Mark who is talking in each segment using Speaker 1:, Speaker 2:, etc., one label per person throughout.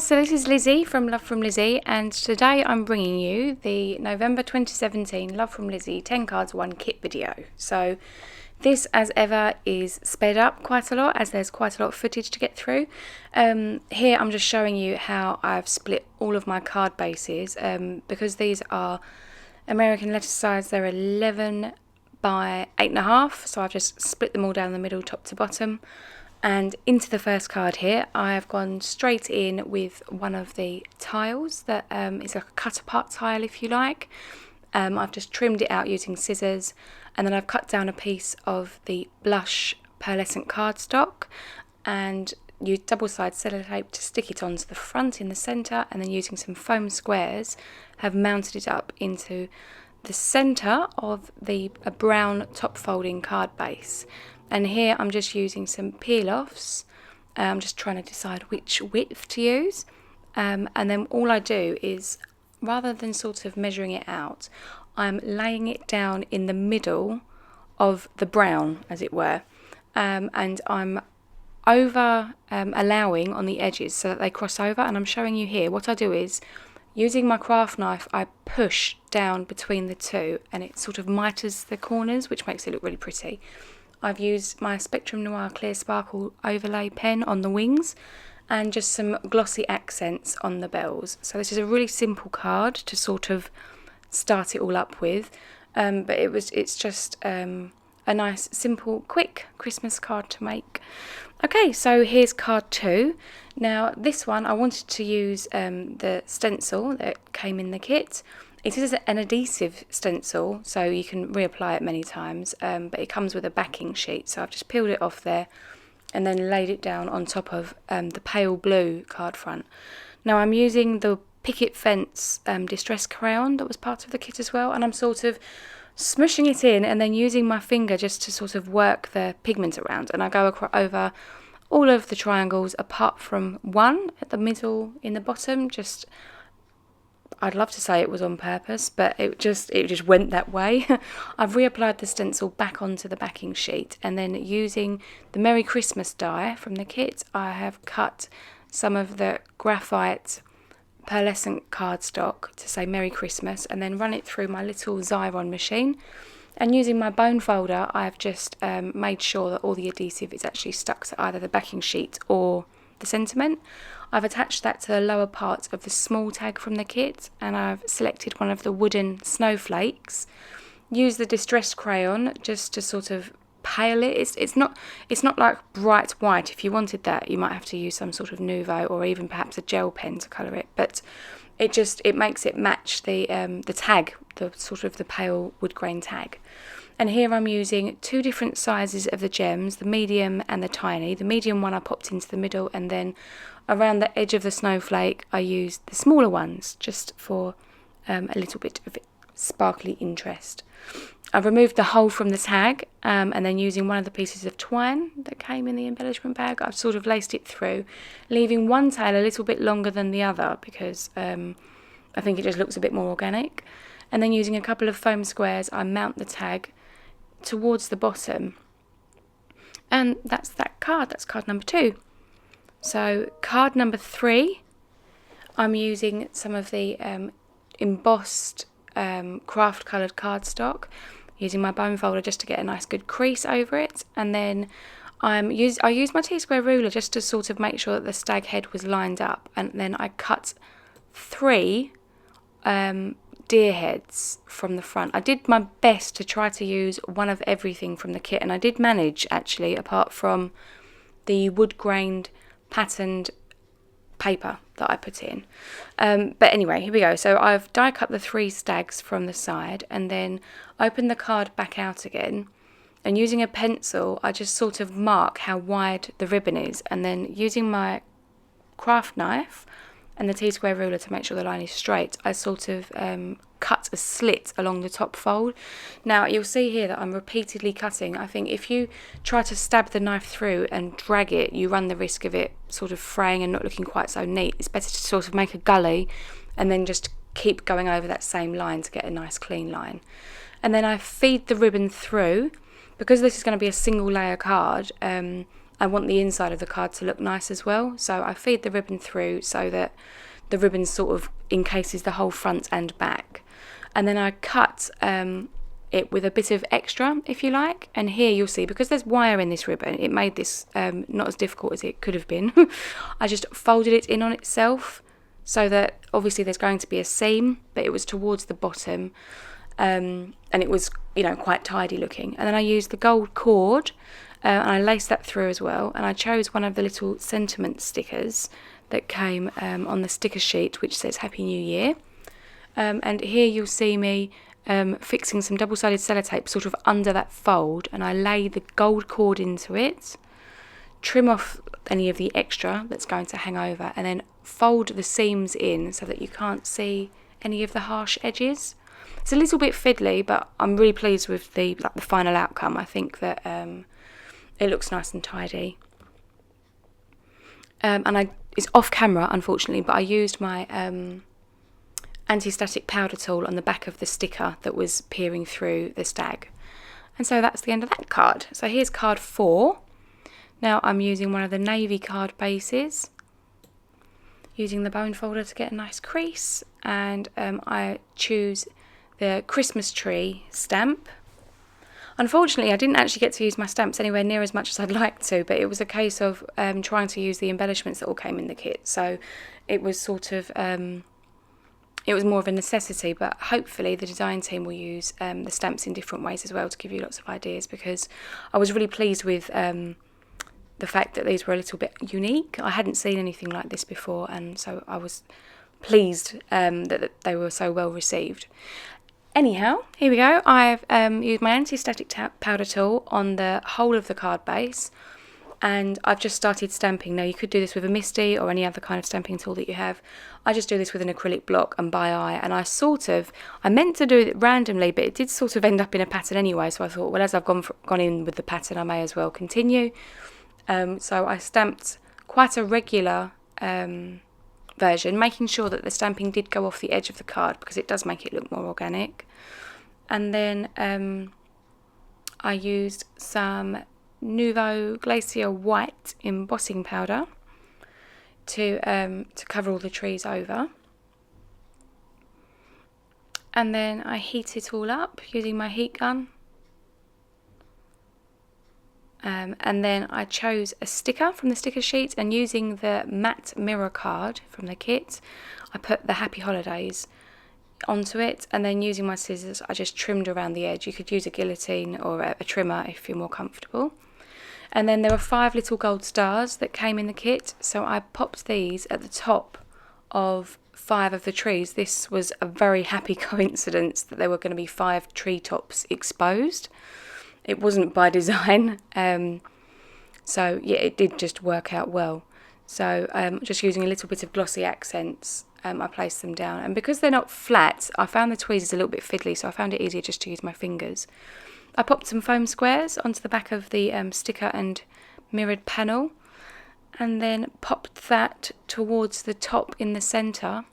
Speaker 1: so this is Lizzie from Love From Lizi, and today I'm bringing you the November 2017 Love From Lizi 10 cards 1 kit video. So this, as ever, is sped up quite a lot as there's quite a lot of footage to get through. Here I'm just showing you how I've split all of my card bases, because these are American letter size. They're 11 by 8.5, so I've just split them all down the middle, top to bottom. And into the first card here, I have gone straight in with one of the tiles that is like a cut apart tile, if you like. I've just trimmed it out using scissors, and then I've cut down a piece of the blush pearlescent cardstock and used double-sided sellotape to stick it onto the front in the centre, and then using some foam squares have mounted it up into the centre of a brown top folding card base. And here I'm just using some peel-offs. I'm just trying to decide which width to use. And then all I do is, rather than sort of measuring it out, I'm laying it down in the middle of the brown, as it were. And I'm allowing on the edges so that they cross over. And I'm showing you here, what I do is, using my craft knife, I push down between the two, and it sort of miters the corners, which makes it look really pretty. I've used my Spectrum Noir Clear Sparkle overlay pen on the wings and just some glossy accents on the bells. So this is a really simple card to sort of start it all up with, but it's just a nice, simple, quick Christmas card to make. Okay, so here's card 2. Now this one I wanted to use the stencil that came in the kit. It is an adhesive stencil, so you can reapply it many times, but it comes with a backing sheet, so I've just peeled it off there and then laid it down on top of the pale blue card front. Now I'm using the Picket Fence Distress Crayon that was part of the kit as well, and I'm sort of smushing it in and then using my finger just to sort of work the pigment around, and I go over all of the triangles apart from one at the middle in the bottom. Just, I'd love to say it was on purpose, but it just went that way. I've reapplied the stencil back onto the backing sheet, and then using the Merry Christmas die from the kit, I have cut some of the graphite pearlescent cardstock to say Merry Christmas, and then run it through my little Xyron machine. And using my bone folder, I've just made sure that all the adhesive is actually stuck to either the backing sheet or the sentiment. I've attached that to the lower part of the small tag from the kit, and I've selected one of the wooden snowflakes. Use the distressed crayon just to sort of pale it. It's not like bright white. If you wanted that, you might have to use some sort of Nouveau or even perhaps a gel pen to colour it. But it makes it match the tag, the sort of the pale wood grain tag. And here I'm using 2 different sizes of the gems, the medium and the tiny. The medium one I popped into the middle, and then around the edge of the snowflake I used the smaller ones just for a little bit of sparkly interest. I've removed the hole from the tag, and then using one of the pieces of twine that came in the embellishment bag, I've sort of laced it through, leaving one tail a little bit longer than the other because I think it just looks a bit more organic. And then using a couple of foam squares, I mount the tag towards the bottom, and that's that card. That's card number 2. So card number 3, I'm using some of the embossed craft coloured cardstock, using my bone folder just to get a nice good crease over it, and then I used my T-square ruler just to sort of make sure that the stag head was lined up, and then I cut 3 deer heads from the front. I did my best to try to use one of everything from the kit, and I did manage actually, apart from the wood grained patterned paper that I put in. But anyway, here we go. So I've die cut the 3 stags from the side, and then opened the card back out again, and using a pencil I just sort of mark how wide the ribbon is, and then using my craft knife and the T-square ruler to make sure the line is straight, I sort of cut a slit along the top fold. Now you'll see here that I'm repeatedly cutting. I think if you try to stab the knife through and drag it, you run the risk of it sort of fraying and not looking quite so neat. It's better to sort of make a gully and then just keep going over that same line to get a nice clean line. And then I feed the ribbon through. Because this is going to be a single layer card, I want the inside of the card to look nice as well. So I feed the ribbon through so that the ribbon sort of encases the whole front and back. And then I cut it with a bit of extra, if you like. And here you'll see, because there's wire in this ribbon, it made this not as difficult as it could have been. I just folded it in on itself so that obviously there's going to be a seam, but it was towards the bottom. And it was, you know, quite tidy looking. And then I used the gold cord and I laced that through as well. And I chose one of the little sentiment stickers that came on the sticker sheet, which says Happy New Year. And here you'll see me fixing some double-sided sellotape sort of under that fold, and I lay the gold cord into it, trim off any of the extra that's going to hang over, and then fold the seams in so that you can't see any of the harsh edges. It's a little bit fiddly, but I'm really pleased with the final outcome. I think that it looks nice and tidy. And it's off camera, unfortunately, but I used my anti-static powder tool on the back of the sticker that was peering through the stag. And so that's the end of that card. So here's card 4. Now I'm using one of the navy card bases, using the bone folder to get a nice crease, and I choose the Christmas tree stamp. Unfortunately, I didn't actually get to use my stamps anywhere near as much as I'd like to, but it was a case of trying to use the embellishments that all came in the kit. So it was sort of, it was more of a necessity, but hopefully the design team will use the stamps in different ways as well to give you lots of ideas, because I was really pleased with the fact that these were a little bit unique. I hadn't seen anything like this before, and so I was pleased that they were so well received. Anyhow, here we go. I've used my anti-static powder tool on the whole of the card base, and I've just started stamping. Now, you could do this with a MISTI or any other kind of stamping tool that you have. I just do this with an acrylic block and by eye, and I meant to do it randomly, but it did sort of end up in a pattern anyway, so I thought, well, as I've gone in with the pattern, I may as well continue. So I stamped quite a regular version, making sure that the stamping did go off the edge of the card, because it does make it look more organic. And then I used some Nouveau Glacier White embossing powder to cover all the trees over. And then I heat it all up using my heat gun. And then I chose a sticker from the sticker sheet, and using the matte mirror card from the kit, I put the Happy Holidays onto it, and then using my scissors I just trimmed around the edge. You could use a guillotine or a trimmer if you're more comfortable. And then there were 5 little gold stars that came in the kit, so I popped these at the top of 5 of the trees. This was a very happy coincidence that there were going to be 5 treetops exposed. It wasn't by design, so yeah, it did just work out well. So just using a little bit of glossy accents, I placed them down, and because they're not flat, I found the tweezers a little bit fiddly, so I found it easier just to use my fingers. I popped some foam squares onto the back of the sticker and mirrored panel, and then popped that towards the top in the centre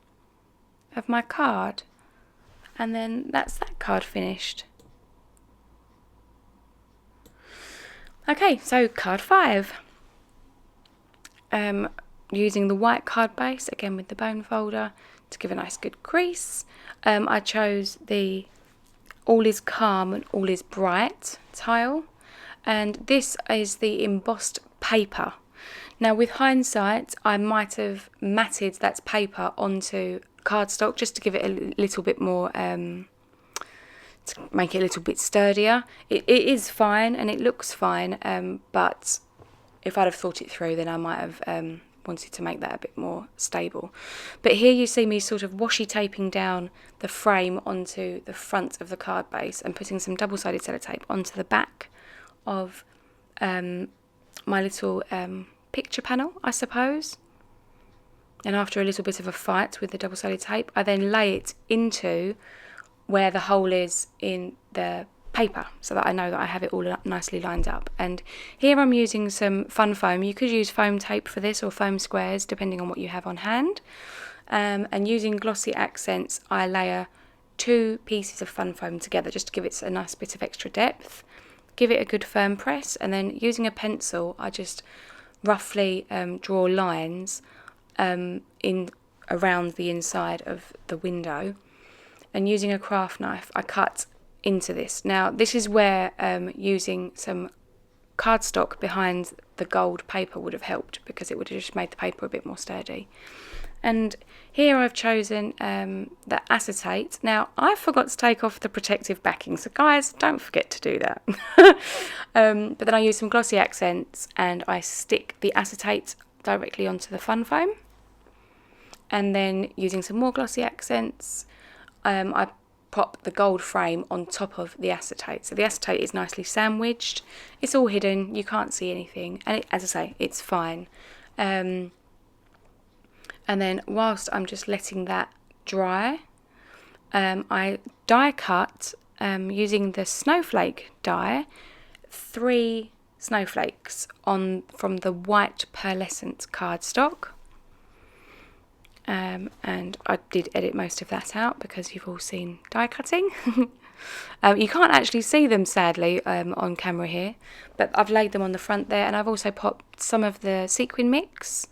Speaker 1: of my card, and then that's that card finished. Okay, so card 5. Using the white card base, again with the bone folder, to give a nice good crease. I chose the All Is Calm and All Is Bright tile, and this is the embossed paper. Now, with hindsight, I might have matted that paper onto cardstock just to give it a little bit more, to make it a little bit sturdier. It is fine and it looks fine, but if I'd have thought it through, then I might have wanted to make that a bit more stable. But here you see me sort of washi taping down the frame onto the front of the card base and putting some double-sided sellotape onto the back of my little picture panel, I suppose. And after a little bit of a fight with the double-sided tape, I then lay it into where the hole is in the paper, so that I know that I have it all nicely lined up. And here I'm using some fun foam. You could use foam tape for this, or foam squares, depending on what you have on hand. And using glossy accents, I layer 2 pieces of fun foam together just to give it a nice bit of extra depth. give it a good firm press, and then using a pencil I just roughly draw lines in around the inside of the window, and using a craft knife I cut into this. Now this is where using some cardstock behind the gold paper would have helped, because it would have just made the paper a bit more sturdy. And here I've chosen the acetate. Now I forgot to take off the protective backing, so guys, don't forget to do that. But then I use some glossy accents and I stick the acetate directly onto the fun foam, and then using some more glossy accents I pop the gold frame on top of the acetate. So the acetate is nicely sandwiched, it's all hidden, you can't see anything, and as I say, it's fine. And then whilst I'm just letting that dry, I die cut using the snowflake die 3 snowflakes from the white pearlescent cardstock. And I did edit most of that out because you've all seen die cutting. You can't actually see them, sadly, on camera here, but I've laid them on the front there, and I've also popped some of the sequin mix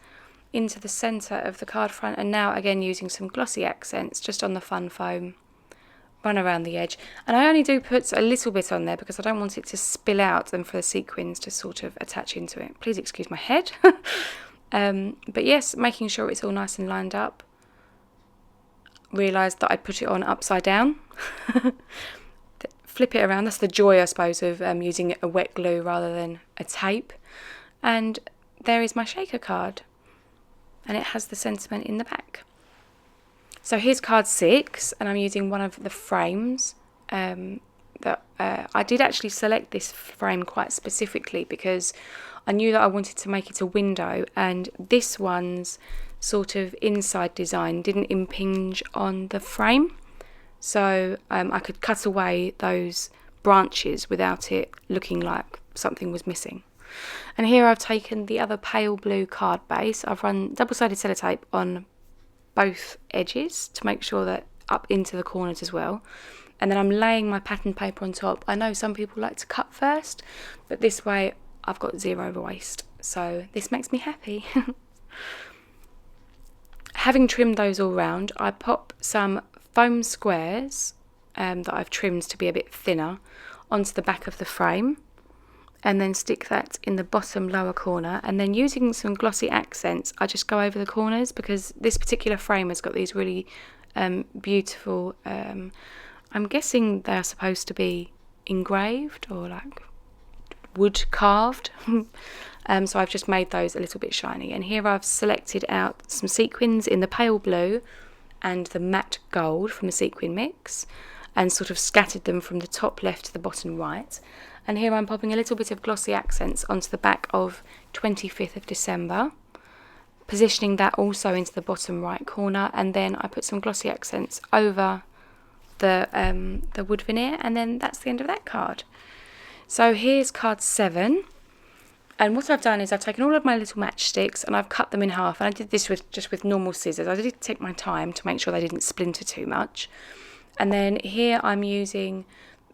Speaker 1: into the centre of the card front, and now again using some glossy accents just on the fun foam, run around the edge. And I only do put a little bit on there because I don't want it to spill out and for the sequins to sort of attach into it. Please excuse my head. But yes, making sure it's all nice and lined up. Realised that I'd put it on upside down. Flip it around. That's the joy, I suppose, of using a wet glue rather than a tape. And there is my shaker card, and it has the sentiment in the back. So here's card 6, and I'm using one of the frames that I did actually select this frame quite specifically because I knew that I wanted to make it a window, and this one's sort of inside design didn't impinge on the frame, so I could cut away those branches without it looking like something was missing. And here I've taken the other pale blue card base. I've run double-sided sellotape on both edges to make sure that up into the corners as well. And then I'm laying my pattern paper on top. I know some people like to cut first, but this way I've got 0 waste. So this makes me happy. Having trimmed those all round, I pop some foam squares that I've trimmed to be a bit thinner onto the back of the frame, and then stick that in the bottom lower corner, and then using some glossy accents I just go over the corners, because this particular frame has got these really beautiful, I'm guessing they're supposed to be engraved or like wood carved. So I've just made those a little bit shiny, and here I've selected out some sequins in the pale blue and the matte gold from the sequin mix, and sort of scattered them from the top left to the bottom right. And here I'm popping a little bit of glossy accents onto the back of 25th of December, positioning that also into the bottom right corner, and then I put some glossy accents over the wood veneer, and then that's the end of that card. So here's card 7, and what I've done is I've taken all of my little matchsticks and I've cut them in half, and I did this just with normal scissors. I did take my time to make sure they didn't splinter too much. And then here I'm using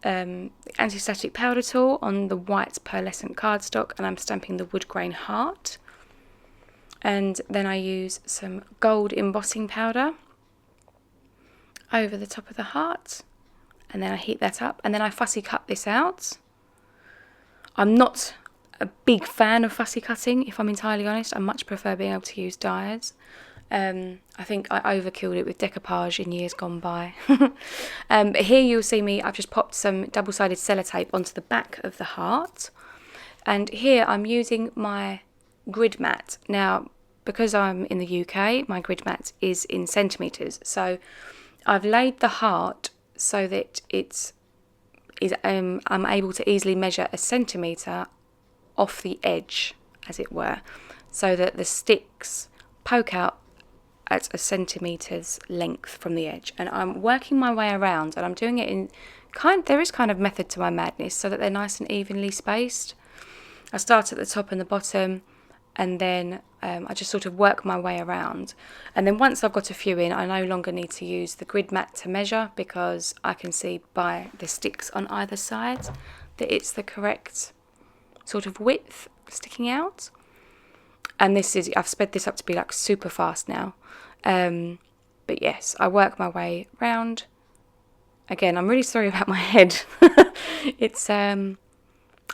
Speaker 1: anti-static powder tool on the white pearlescent cardstock, and I'm stamping the wood grain heart. And then I use some gold embossing powder over the top of the heart, and then I heat that up, and then I fussy cut this out. I'm not a big fan of fussy cutting, if I'm entirely honest. I much prefer being able to use dies. I think I overkilled it with decoupage in years gone by. But here you'll see me, I've just popped some double-sided sellotape onto the back of the heart. And here I'm using my grid mat. Now, because I'm in the UK, my grid mat is in centimetres. So I've laid the heart so that I'm able to easily measure a centimetre off the edge, as it were, so that the sticks poke out at a centimetre's length from the edge. And I'm working my way around, and I'm doing it in there is kind of method to my madness, so that they're nice and evenly spaced. I start at the top and the bottom, and then I just sort of work my way around. And then once I've got a few in, I no longer need to use the grid mat to measure, because I can see by the sticks on either side that it's the correct sort of width sticking out. And this is, I've sped this up to be like super fast now. But yes, I work my way round. Again, I'm really sorry about my head. It's, I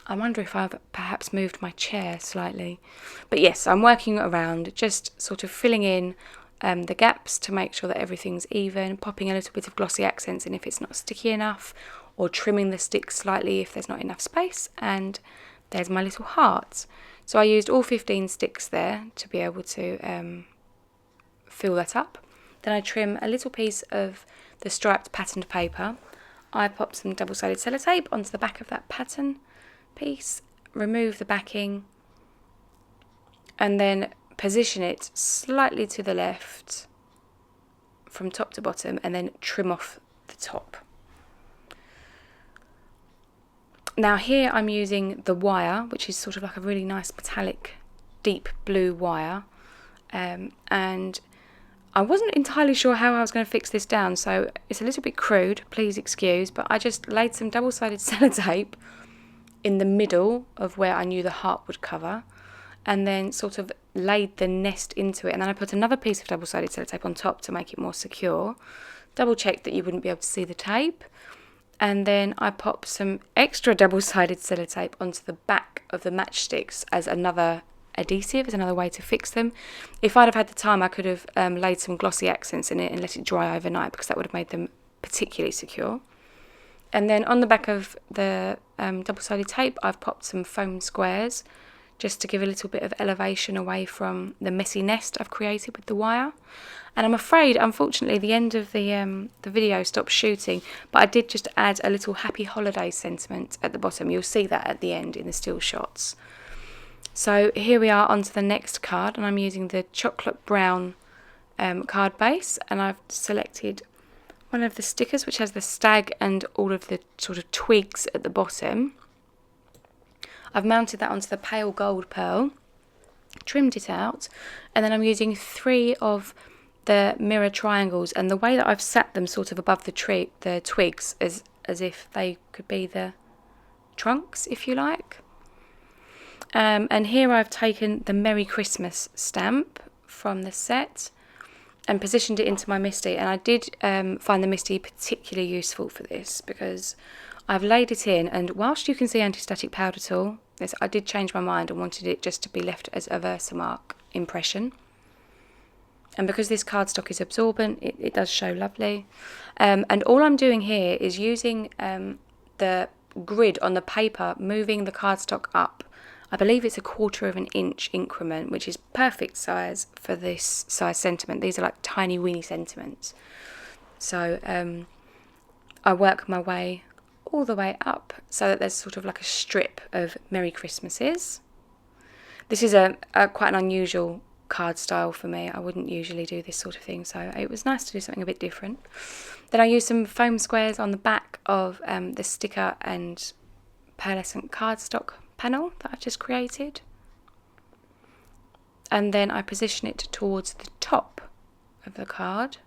Speaker 1: wonder if I've perhaps moved my chair slightly. But yes, I'm working around, just sort of filling in the gaps to make sure that everything's even, popping a little bit of glossy accents in if it's not sticky enough, or trimming the sticks slightly if there's not enough space. And there's my little heart. So I used all 15 sticks there to be able to fill that up. Then I trim a little piece of the striped patterned paper. I pop some double-sided sellotape onto the back of that pattern piece, remove the backing, and then position it slightly to the left from top to bottom, and then trim off the top. Now here I'm using the wire, which is sort of like a really nice metallic deep blue wire, and I wasn't entirely sure how I was going to fix this down, so it's a little bit crude, please excuse, but I just laid some double-sided sellotape in the middle of where I knew the heart would cover, and then sort of laid the nest into it, and then I put another piece of double-sided sellotape on top to make it more secure, double checked that you wouldn't be able to see the tape, and then I popped some extra double-sided sellotape onto the back of the matchsticks as another adhesive, as another way to fix them. If I'd have had the time, I could have laid some glossy accents in it and let it dry overnight, because that would have made them particularly secure. And then on the back of the double-sided tape, I've popped some foam squares just to give a little bit of elevation away from the messy nest I've created with the wire. And I'm afraid, unfortunately, the end of the video stopped shooting, but I did just add a little happy holiday sentiment at the bottom. You'll see that at the end in the still shots. So here we are onto the next card, and I'm using the chocolate brown card base, and I've selected one of the stickers which has the stag and all of the sort of twigs at the bottom. I've mounted that onto the pale gold pearl, trimmed it out, and then I'm using 3 of the mirror triangles, and the way that I've sat them sort of above the twigs is as if they could be the trunks, if you like. And here I've taken the Merry Christmas stamp from the set and positioned it into my MISTI, and I did find the MISTI particularly useful for this, because I've laid it in, and whilst you can see anti-static powder tool, I did change my mind and wanted it just to be left as a Versamark impression. And because this cardstock is absorbent, it does show lovely. And all I'm doing here is using the grid on the paper, moving the cardstock up. I believe it's a 1/4 of an inch increment, which is perfect size for this size sentiment. These are like tiny weeny sentiments. So I work my way all the way up so that there's sort of like a strip of Merry Christmases. This is a quite an unusual card style for me. I wouldn't usually do this sort of thing, so it was nice to do something a bit different. Then I used some foam squares on the back of the sticker and pearlescent cardstock panel that I've just created, and then I position it towards the top of the card,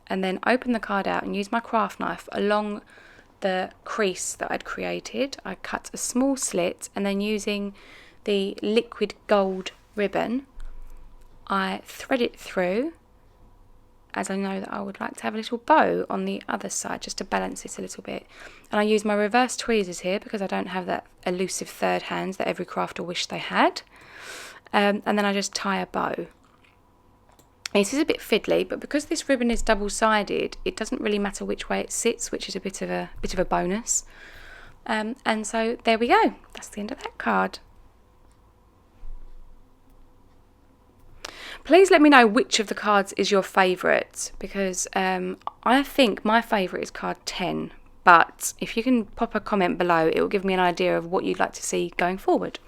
Speaker 1: and then open the card out and use my craft knife along the crease that I'd created. I cut a small slit, and then using the liquid gold ribbon I thread it through, as I know that I would like to have a little bow on the other side just to balance it a little bit. And I use my reverse tweezers here because I don't have that elusive third hand that every crafter wished they had. And then I just tie a bow. This is a bit fiddly, but because this ribbon is double-sided, it doesn't really matter which way it sits, which is a bit of a bonus. And so there we go. That's the end of that card. Please let me know which of the cards is your favourite, because I think my favourite is card 10, but if you can pop a comment below, it will give me an idea of what you'd like to see going forward.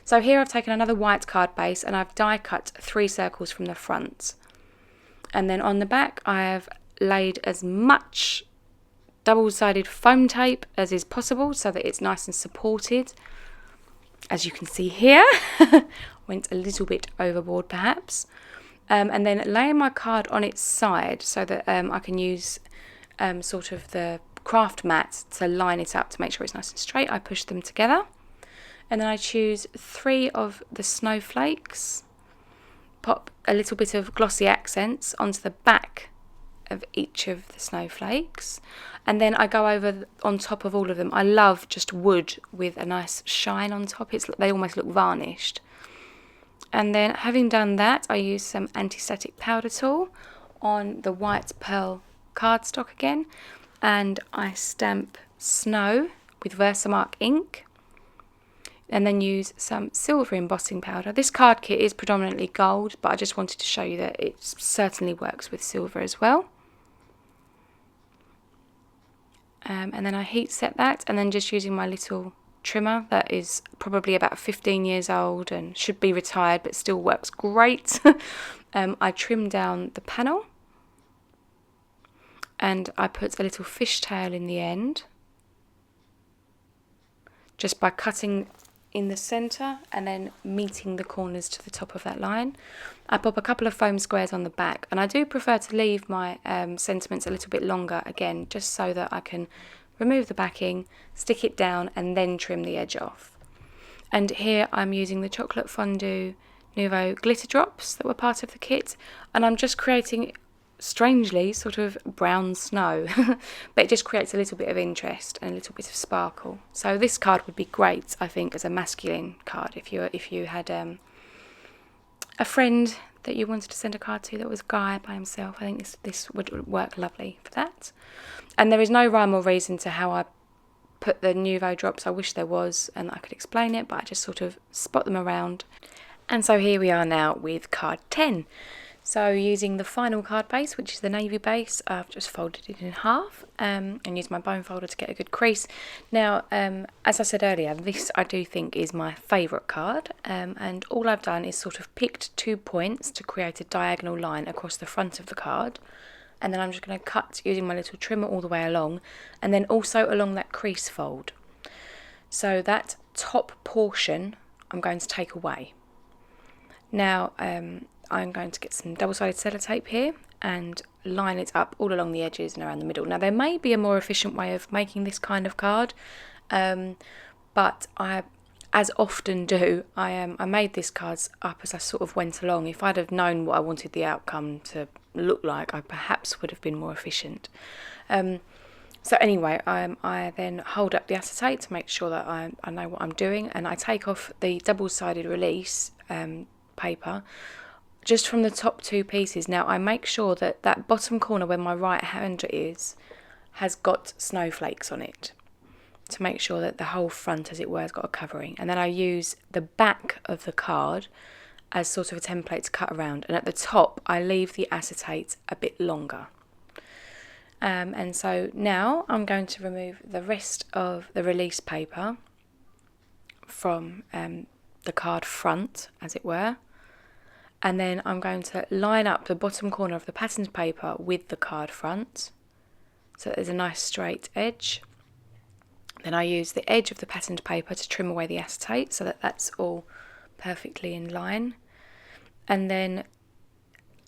Speaker 1: So here I've taken another white card base and I've die cut 3 circles from the front. And then on the back I have laid as much double-sided foam tape as is possible so that it's nice and supported. As you can see here, went a little bit overboard perhaps. And then laying my card on its side so that I can use sort of the craft mat to line it up to make sure it's nice and straight. I push them together, and then I choose 3 of the snowflakes, pop a little bit of glossy accents onto the back of each of the snowflakes, and then I go over on top of all of them. I love just wood with a nice shine on top. They almost look varnished. And then having done that, I use some anti-static powder tool on the white pearl cardstock again, and I stamp snow with Versamark ink, and then use some silver embossing powder. This card kit is predominantly gold, but I just wanted to show you that it certainly works with silver as well. And then I heat set that, and then just using my little trimmer that is probably about 15 years old and should be retired but still works great. I trim down the panel, and I put a little fishtail in the end just by cutting in the centre and then meeting the corners to the top of that line. I pop a couple of foam squares on the back, and I do prefer to leave my sentiments a little bit longer, again just so that I can remove the backing, stick it down, and then trim the edge off. And here I'm using the chocolate fondue Nouveau glitter drops that were part of the kit, and I'm just creating, strangely, sort of brown snow but it just creates a little bit of interest and a little bit of sparkle. So this card would be great, I think, as a masculine card if you had a friend that you wanted to send a card to that was a guy by himself. I think this would work lovely for that. And there is no rhyme or reason to how I put the Nouveau drops. I wish there was and I could explain it, but I just sort of spot them around. And so here we are now with card 10. So using the final card base, which is the navy base, I've just folded it in half and used my bone folder to get a good crease. Now, as I said earlier, this I do think is my favourite card, and all I've done is sort of picked 2 points to create a diagonal line across the front of the card, and then I'm just going to cut using my little trimmer all the way along, and then also along that crease fold. So that top portion I'm going to take away. Now, I'm going to get some double-sided sellotape here and line it up all along the edges and around the middle. Now, there may be a more efficient way of making this kind of card, but I, as often do, I made these cards up as I sort of went along. If I'd have known what I wanted the outcome to look like, I perhaps would have been more efficient. So anyway, I then hold up the acetate to make sure that I know what I'm doing, and I take off the double-sided release paper just from the top 2 pieces. Now I make sure that that bottom corner where my right hand is has got snowflakes on it to make sure that the whole front, as it were, has got a covering. And then I use the back of the card as sort of a template to cut around, and at the top I leave the acetate a bit longer. And so now I'm going to remove the rest of the release paper from the card front, as it were, and then I'm going to line up the bottom corner of the patterned paper with the card front so that there's a nice straight edge. Then I use the edge of the patterned paper to trim away the acetate so that that's all perfectly in line, and then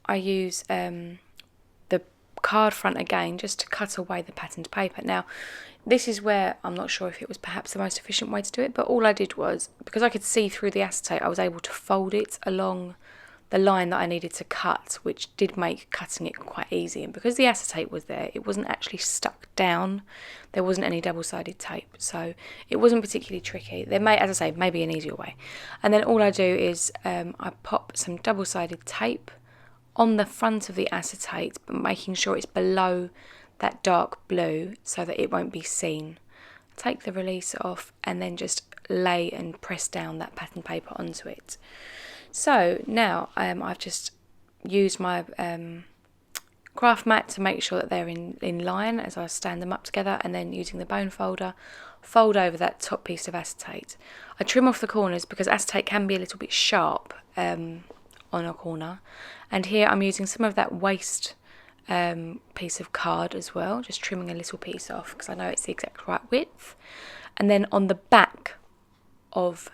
Speaker 1: I use the card front again just to cut away the patterned paper. Now this is where I'm not sure if it was perhaps the most efficient way to do it, but all I did was, because I could see through the acetate, I was able to fold it along the line that I needed to cut, which did make cutting it quite easy. And because the acetate was there, it wasn't actually stuck down. There wasn't any double-sided tape, so it wasn't particularly tricky. There may, as I say, maybe an easier way. And then all I do is I pop some double-sided tape on the front of the acetate, but making sure it's below that dark blue so that it won't be seen. Take the release off and then just lay and press down that pattern paper onto it. So now I've just used my craft mat to make sure that they're in line as I stand them up together, and then using the bone folder, fold over that top piece of acetate. I trim off the corners because acetate can be a little bit sharp on a corner, and here I'm using some of that waste piece of card as well, just trimming a little piece off because I know it's the exact right width. And then on the back of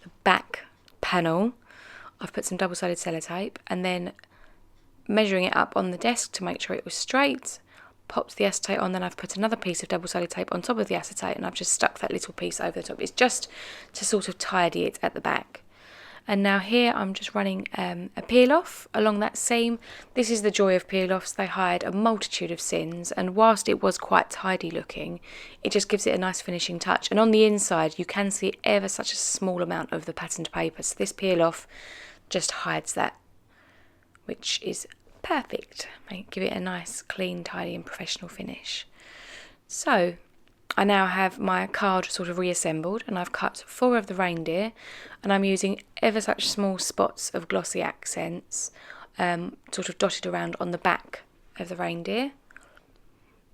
Speaker 1: the back panel I've put some double-sided sellotape, and then measuring it up on the desk to make sure it was straight, popped the acetate on, then I've put another piece of double-sided tape on top of the acetate, and I've just stuck that little piece over the top. It's just to sort of tidy it at the back. And now here I'm just running a peel off along that seam. This is the joy of peel offs. They hide a multitude of sins, and whilst it was quite tidy looking, it just gives it a nice finishing touch. And on the inside you can see ever such a small amount of the patterned paper, so this peel off just hides that, which is perfect. Give it a nice clean, tidy and professional finish. So I now have my card sort of reassembled, and I've cut 4 of the reindeer, and I'm using ever such small spots of glossy accents sort of dotted around on the back of the reindeer.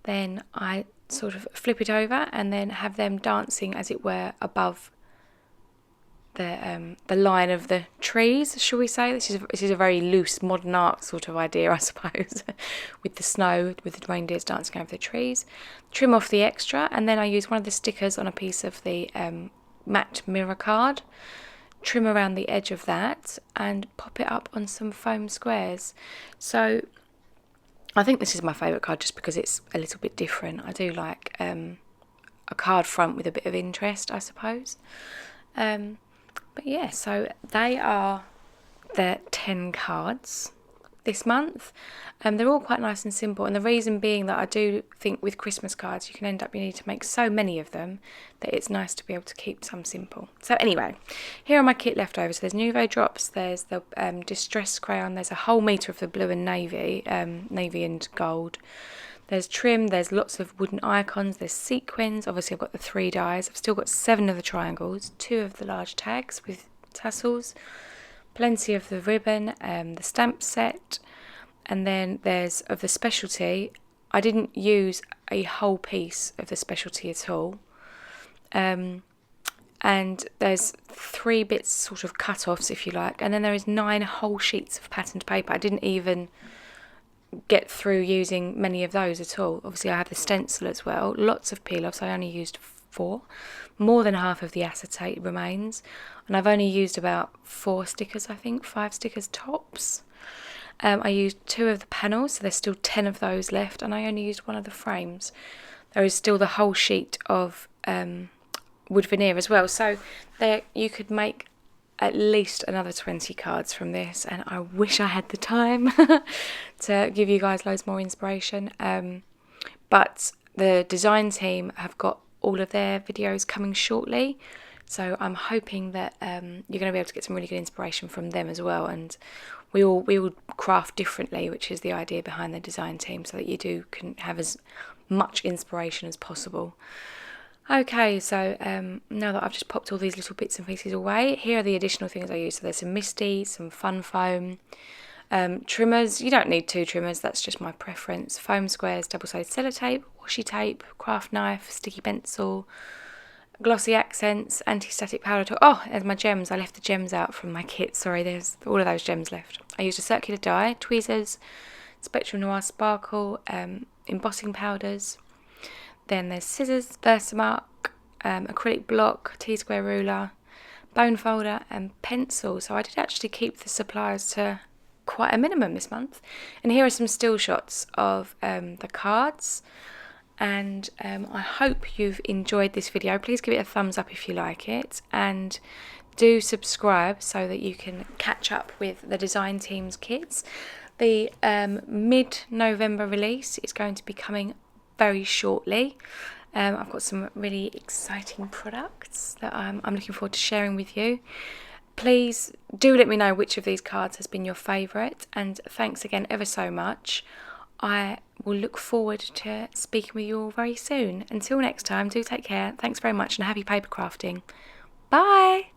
Speaker 1: Then I sort of flip it over and then have them dancing, as it were, above the line of the trees, shall we say. This is a very loose modern art sort of idea, I suppose, with the snow, with the reindeers dancing over the trees. Trim off the extra, and then I use one of the stickers on a piece of the matte mirror card, trim around the edge of that and pop it up on some foam squares. So I think this is my favourite card just because it's a little bit different. I do like a card front with a bit of interest, I suppose. But yeah, so they are the 10 cards this month. They're all quite nice and simple, and the reason being that I do think with Christmas cards you need to make so many of them that it's nice to be able to keep some simple. So anyway, here are my kit leftovers. So there's Nouveau Drops, there's the Distress Crayon, there's a whole metre of the blue and navy and gold. There's trim, there's lots of wooden icons, there's sequins. Obviously I've got the 3 dies. I've still got 7 of the triangles, 2 of the large tags with tassels, plenty of the ribbon, the stamp set, and then there's of the specialty. I didn't use a whole piece of the specialty at all. And there's 3 bits sort of cut-offs, if you like, and then there is 9 whole sheets of patterned paper. I didn't even get through using many of those at all. Obviously I have the stencil as well, lots of peel-offs. I only used 4. More than half of the acetate remains, and I've only used about 4 stickers, I think, 5 stickers tops. I used 2 of the panels, so there's still 10 of those left, and I only used 1 of the frames. There is still the whole sheet of wood veneer as well, so there you could make at least another 20 cards from this, and I wish I had the time to give you guys loads more inspiration. But the design team have got all of their videos coming shortly, so I'm hoping that you're going to be able to get some really good inspiration from them as well. And we all craft differently, which is the idea behind the design team, so that you can have as much inspiration as possible. Okay, so now that I've just popped all these little bits and pieces away, here are the additional things I use. So there's some Misty, some fun foam, trimmers. You don't need 2 trimmers, that's just my preference. Foam squares, double-sided sellotape, washi tape, craft knife, sticky pencil, glossy accents, anti-static powder tool. Oh, there's my gems. I left the gems out from my kit. Sorry, there's all of those gems left. I used a circular die, tweezers, Spectrum Noir sparkle, embossing powders. Then there's scissors, Versamark, acrylic block, T-square ruler, bone folder and pencil. So I did actually keep the supplies to quite a minimum this month. And here are some still shots of the cards. And I hope you've enjoyed this video. Please give it a thumbs up if you like it. And do subscribe so that you can catch up with the design team's kits. The mid-November release is going to be coming very shortly. I've got some really exciting products that I'm looking forward to sharing with you. Please do let me know which of these cards has been your favourite, and thanks again ever so much. I will look forward to speaking with you all very soon. Until next time, do take care. Thanks very much and happy paper crafting. Bye!